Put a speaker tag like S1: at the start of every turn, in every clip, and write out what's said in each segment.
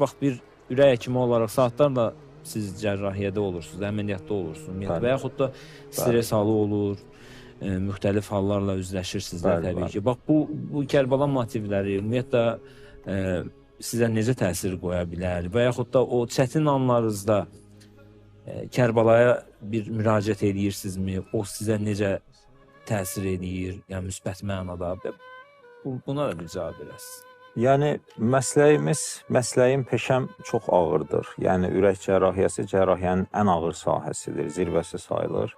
S1: bax bir ürək həkimi olaraq saatlarla siz cərrahiyyədə olursunuz, əməliyyatda olursunuz, ümumiyyətlə, və yaxud da stres halı olur, müxtəlif hallarla üzləşirsiniz də təbii ki. Bax bu Kərbəla motivləri ümumiyyətlə sizə necə təsir qoya bilər və yaxud da o çətin anlarınızda Kərbəlaya bir müraciət edirsinizmi? O sizə necə təsir edir, yəni müsbət mənada? Buna da bir cavab verəsiniz.
S2: Yəni məsləyim, peşəm çox ağırdır. Yəni ürək cərrahiyyəsi cərrahiyyənin ən ağır sahəsidir, zirvəsi sayılır.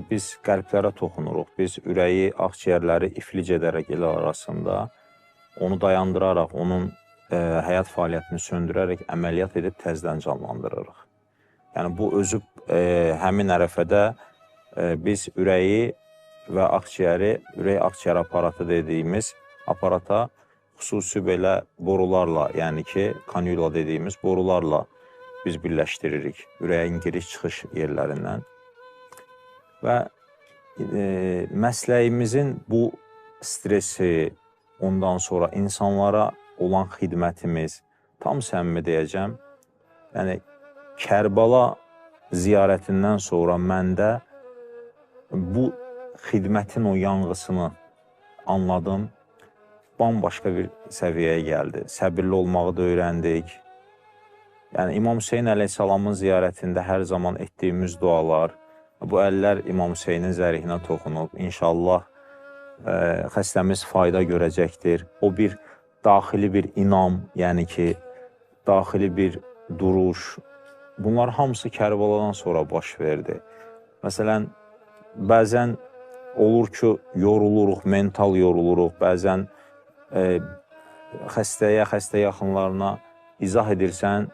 S2: Biz qəlblərə toxunuruq, biz ürəyi, akciyərləri iflic edərək elə arasında onu dayandıraraq, onun həyat fəaliyyətini söndürərək əməliyyat edib təzədən canlandırırıq. Yəni bu özü həmin ərəfədə biz ürəyi və akciyəri, ürək-akciyər aparatı dediyimiz aparata xüsusi belə borularla, yəni ki, kanüla dediyimiz borularla biz birləşdiririk ürəyin giriş-çıxış yerlərindən. Və məsləyimizin bu stresi, ondan sonra insanlara olan xidmətimiz, tam səmimi deyəcəm, yəni Kərbəla ziyarətindən sonra məndə bu xidmətin o yanğısını anladım, bambaşqa bir səviyyəyə gəldi. Səbirli olmağı da öyrəndik. Yəni İmam Hüseyin əleyhissalamın ziyarətində hər zaman etdiyimiz dualar, bu əllər İmam Hüseynin zərihinə toxunub. İnşallah xəstəmiz fayda görəcəkdir. O bir daxili bir inam, yəni ki, daxili bir duruş. Bunlar hamısı Kərbəladan sonra baş verdi. Məsələn, bəzən olur ki, yoruluruq, mental yoruluruq, bəzən xəstəyə, xəstə yaxınlarına izah edirsən,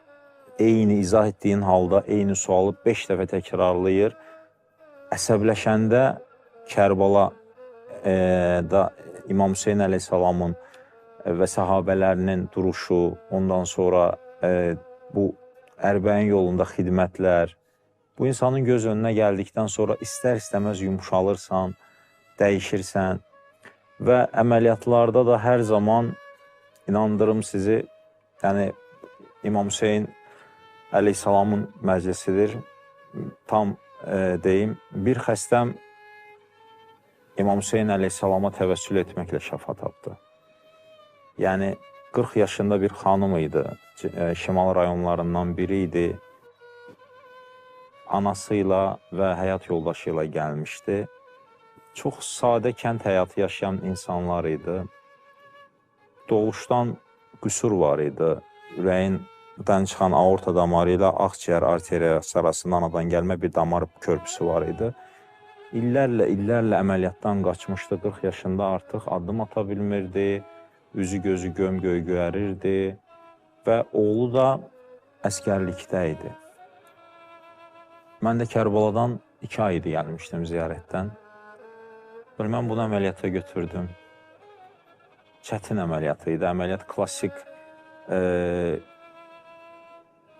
S2: eyni izah etdiyin halda eyni sualı 5 dəfə təkrarlayır. Əsəbləşəndə Kərbala da İmam Hüseyin əleyhissalamın və səhabələrinin duruşu, ondan sonra bu Ərbəyin yolunda xidmətlər, bu insanın göz önünə gəldikdən sonra istər-istəməz yumuşalırsan, dəyişirsən və əməliyyatlarda da hər zaman inandırım sizi, yəni İmam Hüseyin əleyhissalamın məclisidir, tam deyim, bir xəstəm İmam Hüseyin əleyhissalama təvəssül etməklə şəfa tapdı. Yəni 40 yaşında bir xanım idi, şimal rayonlarından biri idi. Anasıyla və həyat yoldaşı ilə gəlmişdi. Çox sadə kənd həyatı yaşayan insanlar idi. Doğuşdan qüsur var idi. Ürəyindən çıxan aorta damarı ilə akciyər arteriyası arasında anadan gəlmə bir damar körpüsü var idi. İllərlə əməliyyatdan qaçmışdı. 40 yaşında artıq addım ata bilmirdi. Üzü gözü göm-göy göyərirdi və oğlu da əskərlikdə idi. Mən də Kərbaladan 2 ay idi gəlmişdim ziyarətdən. Mən bunu əməliyyata götürdüm. Çətin əməliyyatı idi. Əməliyyat klassik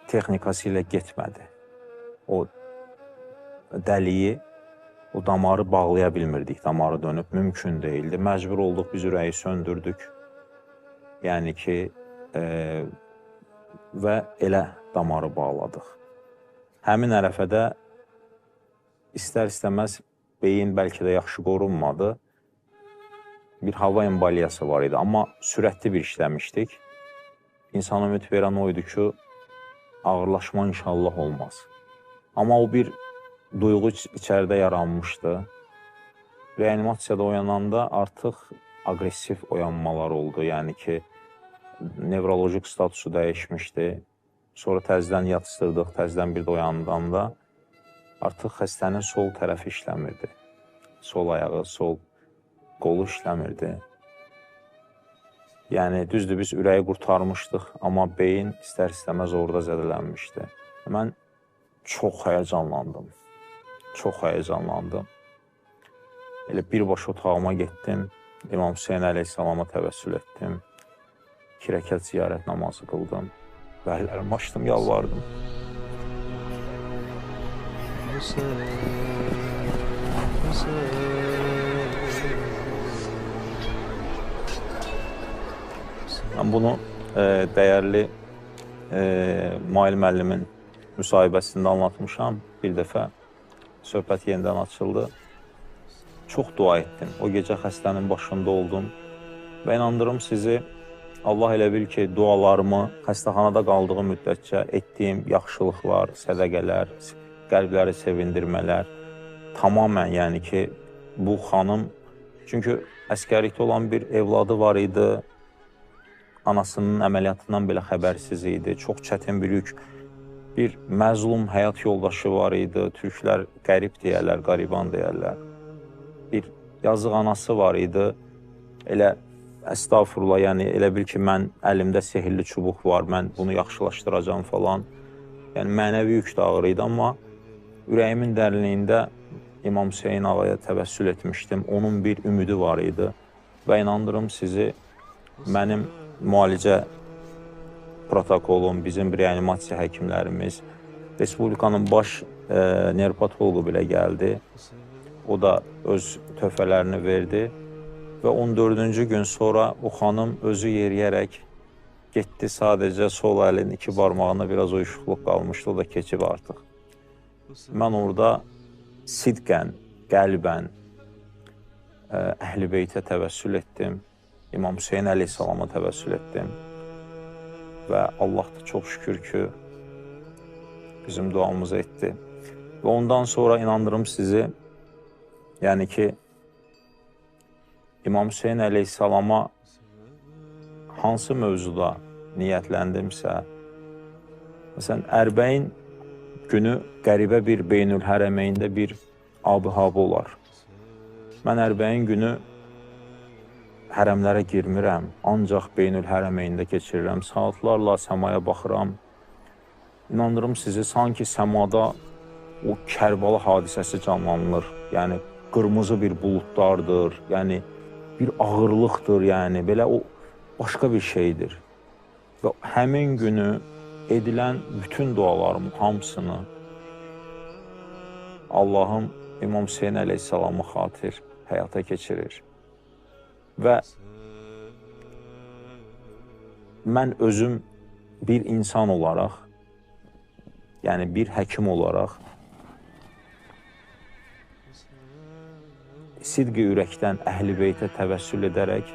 S2: texnikası ilə getmədi. O dəliyi, o damarı bağlaya bilmirdik. Damarı dönüb mümkün deyildi. Məcbur olduq, biz ürəyi söndürdük. Yəni ki, və elə damarı bağladıq. Həmin ərəfədə istər-istəməz beyin bəlkə də yaxşı qorunmadı. Bir hava embaliyası var idi, amma sürətli bir işləmişdik. İnsana ümid verən o idi ki, ağırlaşma inşallah olmaz. Amma o bir duyğu içəridə yaranmışdı. Reanimasiyada oyananda artıq aqressiv oyanmalar oldu. Yəni ki, nevrolojik statusu dəyişmişdi. Sonra təzədən yatışdırdıq, təzədən bir də oyandanda artıq xəstənin sol tərəfi işləmirdi. Sol ayağı, sol qolu işləmirdi. Yəni, düzdür, biz ürəyi qurtarmışdıq, amma beyin istər-istəməz orada zədələnmişdi. Mən çox həyəcanlandım. Çox həyəcanlandım. Elə birbaşa otağıma getdim. İmam Hüseyin əleyhissalama təvəssül etdim. 2 rəkət ziyarət namazı qıldım. Və əllərimi açdım, yalvardım. Mən bunu dəyərli Mail müəllimin müsahibəsində anlatmışam. Bir dəfə söhbət yenidən açıldı. Çox dua etdim. O gecə xəstənin başında oldum və inandırım sizi, Allah elə bil ki, dualarımı xəstəxanada qaldığım müddətcə etdiyim yaxşılıqlar, sədəqələr, qəlbləri sevindirmələr tamamən, yəni ki, bu xanım, çünki əskərlikdə olan bir evladı var idi, anasının əməliyyatından belə xəbərsiz idi, çox çətin bir yük, bir məzlum həyat yoldaşı var idi, türklər qərib deyərlər, qariban deyərlər, bir yazıq anası var idi, elə əstağfurullah, yəni elə bil ki, mən əlimdə sehirli çubuq var, mən bunu yaxşılaşdıracam falan, yəni mənəvi yük də ağır idi, amma ürəyimin dərinliyində İmam Hüseyin ağaya təvəssül etmişdim, onun bir ümidi var idi və inandırım sizi, mənim müalicə protokolum, bizim reanimasiya həkimlərimiz, Respublikanın baş nevropatoloqu belə gəldi, o da öz töhfələrini verdi və 14-cü gün sonra o xanım özü yeriyərək getdi, sadəcə sol əlin 2 barmağında biraz uyuşuqluq qalmışdı, o da keçib artıq. Mən orada sidqən, qəlbən Əhl-i Beytə təvəssül etdim, İmam Hüseyin əleyhissalama təvəssül etdim və Allah da çox şükür ki, bizim duamızı etdi. Və ondan sonra inandırım sizi, yəni ki, İmam Hüseyin əleyhissalama hansı mövzuda niyyətləndimsə, məsələn, Ərbəyin günü qəribə bir Beynül Hərəmeyndə bir ab-hava olar. Mən Ərbəyin günü hərəmlərə girmirəm, ancaq Beynül Hərəmeyndə keçirirəm, saatlarla səmaya baxıram. İnandırım sizi, sanki səmada o Kərbəla hadisəsi canlanılır. Yəni, qırmızı bir buludlardır, yəni bir ağırlıqdır, yəni belə o başqa bir şeydir. Və həmin günü edilən bütün dualarımın hamısını Allahım İmam Hüseyin əleyhissalamı xatir həyata keçirir. Və mən özüm bir insan olaraq, yəni bir həkim olaraq sidqi ürəkdən Əhl-i Beytə təvəssül edərək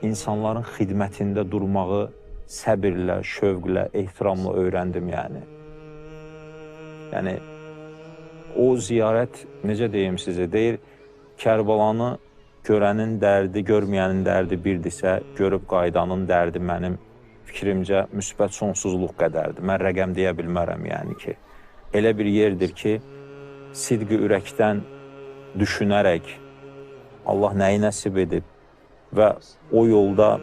S2: insanların xidmətində durmağı səbirlə, şövqlə, ehtiramla öyrəndim yəni. Yəni, o ziyarət, necə deyim sizə, deyir, Kərbalanı görənin dərdi, görməyənin dərdi birdirsə, görüb qaydanın dərdi mənim fikrimcə müsbət sonsuzluq qədərdir. Mən rəqəm deyə bilmərəm yəni ki. Elə bir yerdir ki, sidqi ürəkdən düşünərək Allah nəyi nəsib edib və o yolda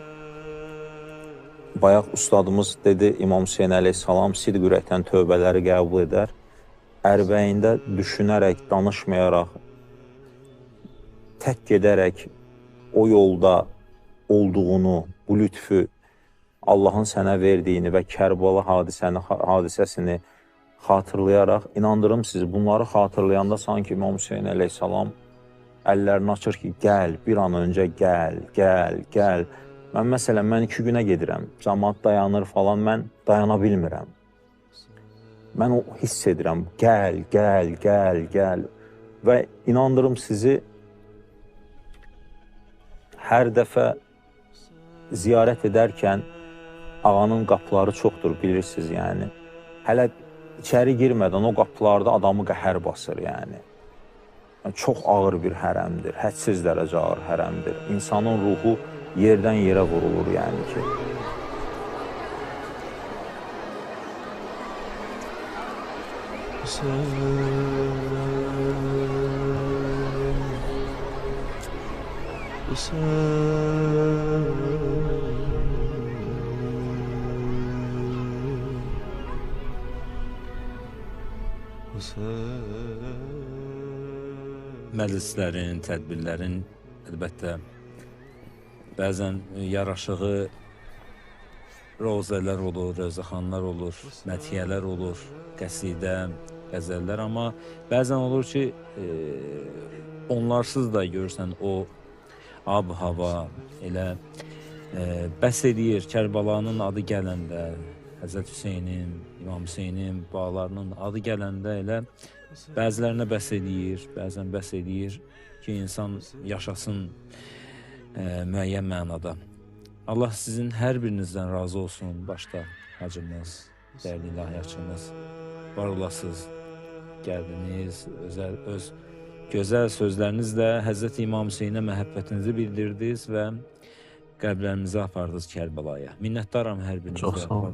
S2: bayaq ustadımız dedi, İmam Hüseyin əleyhissalam sidq ürəkdən tövbələri qəbul edər. Ərbəyində düşünərək, danışmayaraq, tək gedərək o yolda olduğunu, bu lütfü, Allahın sənə verdiyini və Kərbəla hadisəsini xatırlayaraq, inandırım sizi, bunları xatırlayanda sanki İmam Hüseyin əleyhissalam əllərini açır ki, gəl, bir an öncə gəl, gəl, gəl. Mən 2 günə gedirəm, cəmaat dayanır falan, mən dayana bilmirəm. Mən o hiss edirəm, gəl, gəl, gəl, gəl. Və inandırım sizi, hər dəfə ziyarət edərkən ağanın qapıları çoxdur, bilirsiniz yəni. Hələ içəri girmədən o qapılarda adamı qəhər basır yəni. Çox ağır bir hərəmdir, hədsiz dərəcə ağır hərəmdir. İnsanın ruhu yerdən yerə vurulur yəni ki.
S1: Məclislərin, tədbirlərin əlbəttə bəzən yaraşığı rozələr olur, rəzaxanlar olur, məthiyyələr olur, qəsidə, qəzəllər, amma bəzən olur ki, onlarsız da görürsən o ab-hava, elə bəs eləyir Kərbəlanın adı gələndə, Həzrət Hüseynin, İmam Hüseynin bağlarının adı gələndə elə bəzilərinə bəs eləyir, bəzən bəs eləyir ki, insan yaşasın müəyyən mənada. Allah sizin hər birinizdən razı olsun, başda hacımız, dəyərli ilahiyyatçımız, var olasınız, gəldiniz, öz gözəl sözlərinizlə Həzrət İmam Hüseynə məhəbbətinizi bildirdiniz və qəbirlərimizi apardınız Kərbəlaya. Minnətdaram hər birinizə.
S2: Çox sağ olun.